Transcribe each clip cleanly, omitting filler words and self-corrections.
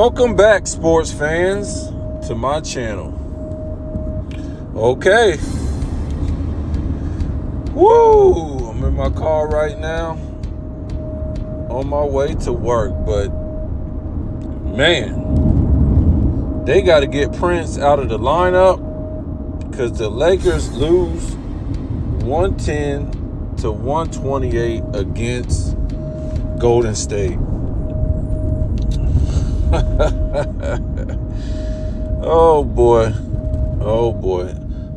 Welcome back, sports fans, to my channel. Okay. Woo! I'm in my car right now, on my way to work, but man, they got to get Prince out of the lineup because the Lakers lose 110 to 128 against Golden State. Oh boy.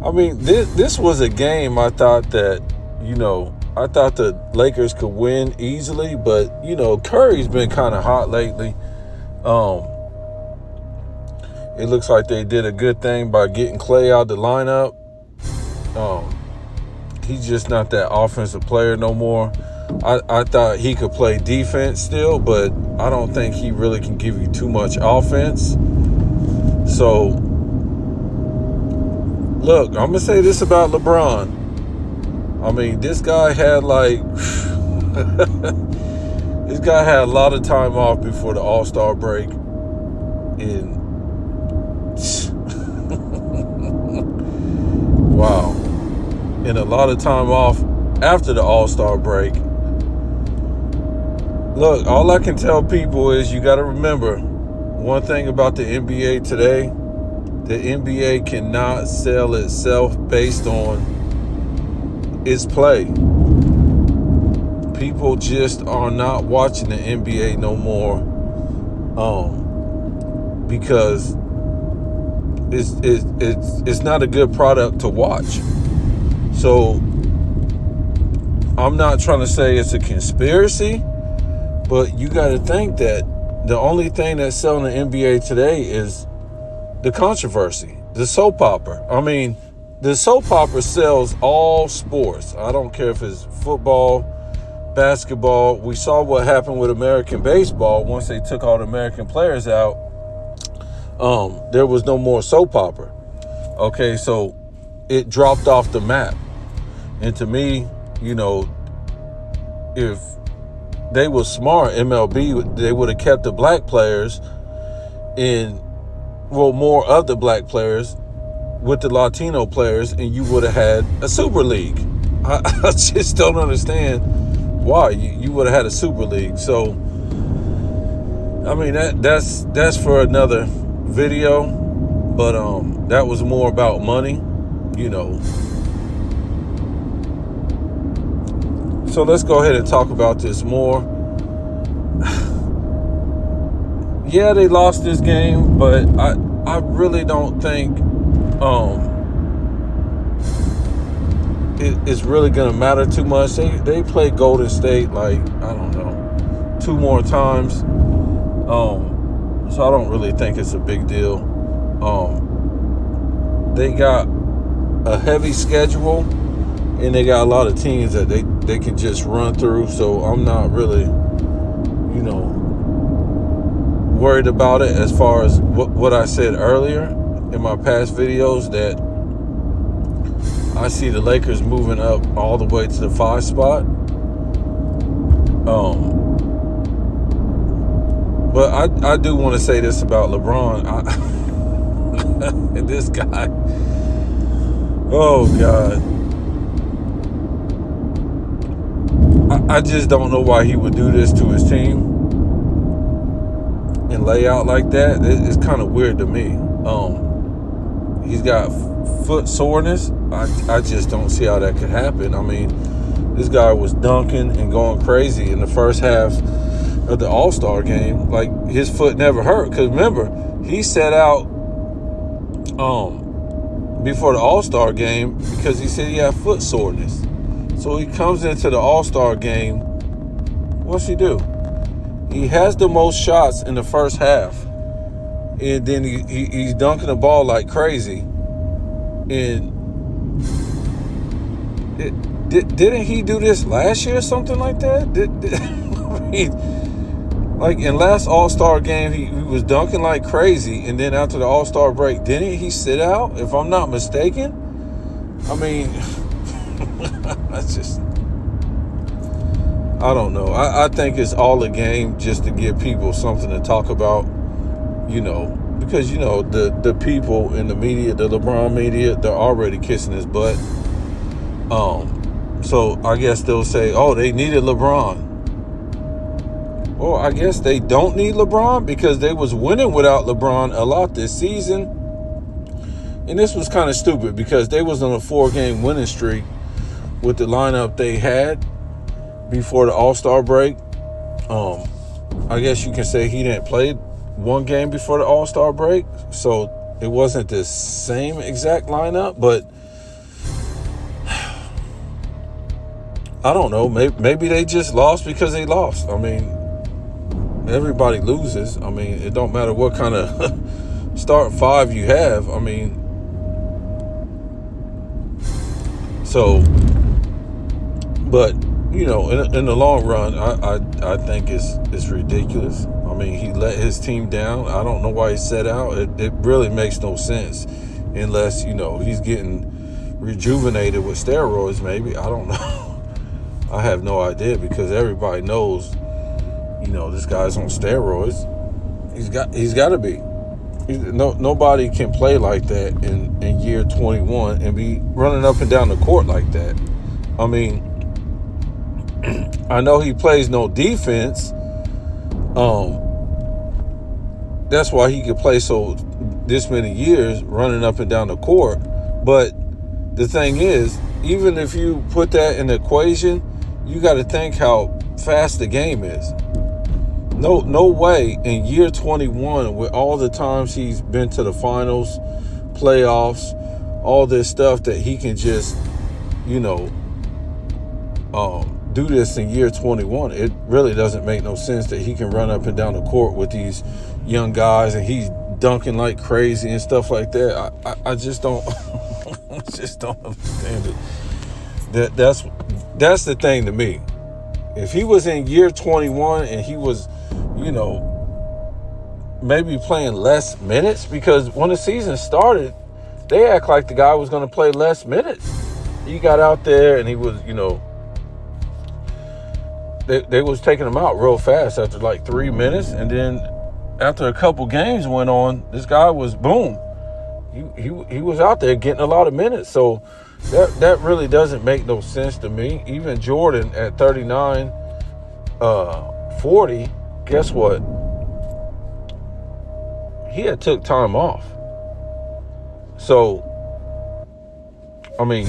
I mean, this was a game I thought that, I thought the Lakers could win easily, but, Curry's been kind of hot lately. It looks like they did a good thing by getting Klay out the lineup. He's just not that offensive player no more. I thought he could play defense still, but I don't think he really can give you too much offense. So, look, I'm going to say this about LeBron. I mean, this guy had this guy had a lot of time off before the All-Star break. And wow. And a lot of time off after the All-Star break. Look, all I can tell people is you got to remember one thing about the NBA today. The NBA cannot sell itself based on its play. People just are not watching the NBA no more because it's not a good product to watch. So I'm not trying to say it's a conspiracy, but you got to think that the only thing that's selling the NBA today is the controversy, the soap opera. I mean, the soap opera sells all sports. I don't care if it's football, basketball. We saw what happened with American baseball once they took all the American players out. There was no more soap opera. Okay, so it dropped off the map. And to me, if they were smart, MLB, they would have kept the black players more of the black players with the Latino players, and you would have had a Super League. I just don't understand why you would have had a Super League. So, I mean, that's for another video, but that was more about money, So let's go ahead and talk about this more. Yeah, they lost this game, but I really don't think it's really going to matter too much. They play Golden State I don't know, 2 more times. So I don't really think it's a big deal. They got a heavy schedule, and they got a lot of teams that they can just run through. So I'm not really, worried about it as far as what I said earlier in my past videos, that I see the Lakers moving up all the way to the 5 spot. But I do want to say this about LeBron. This guy, oh God. I just don't know why he would do this to his team and lay out like that. It's kind of weird to me. He's got foot soreness. I just don't see how that could happen. I mean, this guy was dunking and going crazy in the first half of the All-Star game. Like, his foot never hurt. Because remember, he set out before the All-Star game because he said he had foot soreness. So he comes into the All-Star game. What's he do? He has the most shots in the first half. And then he's dunking the ball like crazy. And didn't he do this last year or something like that? I mean, like in last All-Star game, he was dunking like crazy. And then after the All-Star break, didn't he sit out, if I'm not mistaken? I mean, I don't know. I think it's all a game just to give people something to talk about. because the people in the media, the LeBron media, they're already kissing his butt. So I guess they'll say, oh, they needed LeBron. Well, I guess they don't need LeBron because they was winning without LeBron a lot this season. And this was kind of stupid because they was on a 4-game winning streak with the lineup they had before the All-Star break. I guess you can say he didn't play one game before the All-Star break, so it wasn't the same exact lineup, but I don't know. Maybe they just lost because they lost. I mean, everybody loses. I mean, it don't matter what kind of start 5 you have. I mean, so, but in the long run, I think it's ridiculous. I mean, he let his team down. I don't know why he set out. It really makes no sense unless he's getting rejuvenated with steroids. Maybe, I don't know. I have no idea because everybody knows, this guy's on steroids. He's got to be. Nobody can play like that in year 21 and be running up and down the court like that. I mean, I know he plays no defense. That's why he could play this many years running up and down the court. But the thing is, even if you put that in the equation, you got to think how fast the game is. No way in year 21, with all the times he's been to the finals, playoffs, all this stuff, that he can just, do this in year 21. It really doesn't make no sense that he can run up and down the court with these young guys and he's dunking like crazy and stuff like that. I just don't, I just don't understand it. That's the thing to me. If he was in year 21 and he was, maybe playing less minutes, because when the season started, they act like the guy was going to play less minutes. He got out there and he was, they was taking him out real fast after like 3 minutes. And then after a couple games went on, this guy was, boom, he was out there getting a lot of minutes. So that really doesn't make no sense to me. Even Jordan at 39, 40, guess what? He had took time off. So, I mean,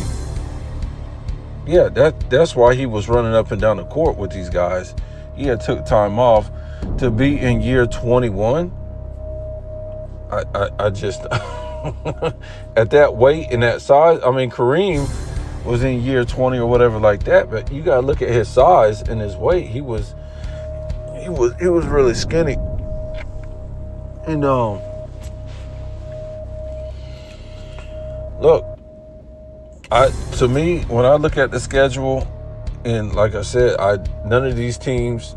yeah, that's why he was running up and down the court with these guys. He had took time off to be in year 21. I just at that weight and that size. I mean, Kareem was in year 20 or whatever like that, but you gotta look at his size and his weight. He was really skinny. And look, to me, when I look at the schedule, and like I said, none of these teams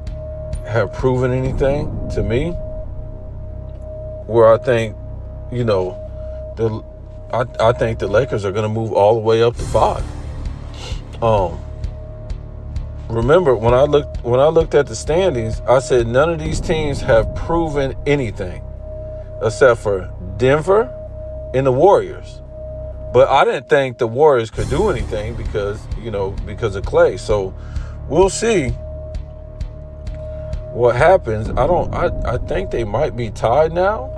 have proven anything to me where I think, I think the Lakers are going to move all the way up to 5. Remember, when I looked at the standings, I said none of these teams have proven anything except for Denver and the Warriors. But I didn't think the Warriors could do anything because of Clay. So we'll see what happens. I think they might be tied now,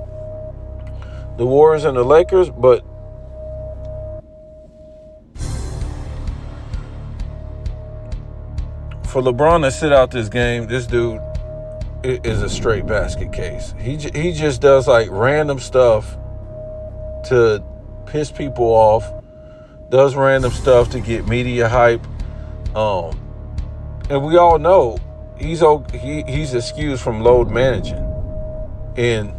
the Warriors and the Lakers, but for LeBron to sit out this game, this dude is a straight basket case. He just does like random stuff to piss people off, does random stuff to get media hype, and we all know he's excused from load managing. And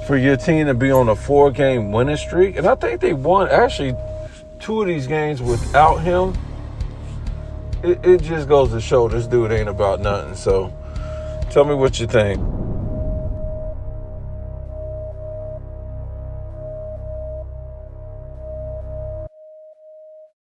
for your team to be on a 4-game winning streak, and I think they won actually 2 of these games without him, it just goes to show this dude ain't about nothing. So tell me what you think.